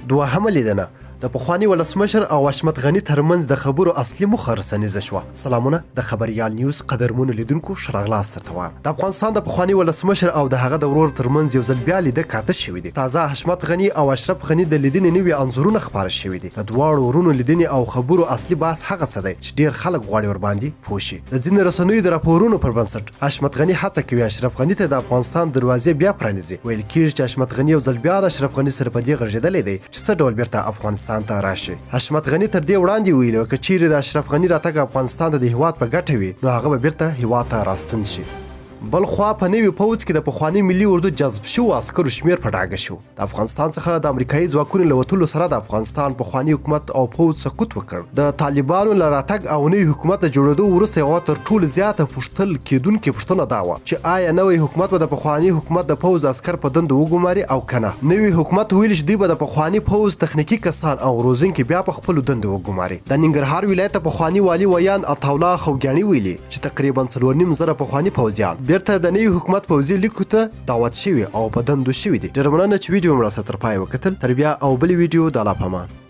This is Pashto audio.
دوهمه لیدنه د پخواني ولسمشر او حشمت غني ترمنځ د خبرو اصلي موخه رسنیزه شوه. سلامونه د خبریال نیوز قدرمنو لیدونکو شراغلاس درته وایم. د افغانستان د پخواني ولسمشر او د هغه د ورور ترمنځ یو ځل بیا لیده کاته شوي دي. تازه حشمت غني او اشرف غني د لیدنې نوي انځورونه خپاره شوي دي. د دواړو ورونو لیدنې او خبرو اصلي بحث هغه څه دی چې ډیر خلک غواړي ورباندې پوه شي. د ځینې رسنیو د راپورونو پر بنسټ حشمت غني هڅه کوي اشرف غني ته د افغانستان دروازې بیا پرانیزي. ویل کېږي چې حشمت غني یو ځل بیا د اشرف غني سره په دې غږېدلی دی چې څه ډول بیرته افغانستان ته راشي. حشمت غني تر دې وړاندې ویلي که چیرې د اشرف غني راتګ افغانستان ته د هیواد په ګټه وي نو هغه به بیرته هیواد ته راستون شي. بل خوا په نوي پوځ کې د پخواني ملي اردو جذب شوو عسکرو شمیر په ډاګه شو. د افغانستان څخه د امریکایي ځواکونو له وتلو سره د افغانستان پخواني حکومت او پوځ سقوط وکړ. د طالبانو له راتګ او نوي حکومت د جوړېدو وروسته یوه تر ټولو زیاته پوښتل کېدونکې پوښتنه دا وه چې آیا نوی حکومت به د پخواني حکومت د پوځ عسکر په دندو وګماري او که نه. نوي حکومت ویلي چې دوی به د پخواني پوځ تخنیکي کسان او روزونکي بیا په خپلو دندو وګماري. د ننګرهار ولایت پخواني والي ویان عطاالله خوږیاڼي ویلي چې تقریبا 4.5 پخواني پوځیان بیرته د نوي حکومت پوځي لیکو ته دعوت شوي او په دندو شوي دي. ډېره مننه چې ویډیو مو راسره تر پایه وکتل. تر بیا او بلې ویډیو د الله په امان.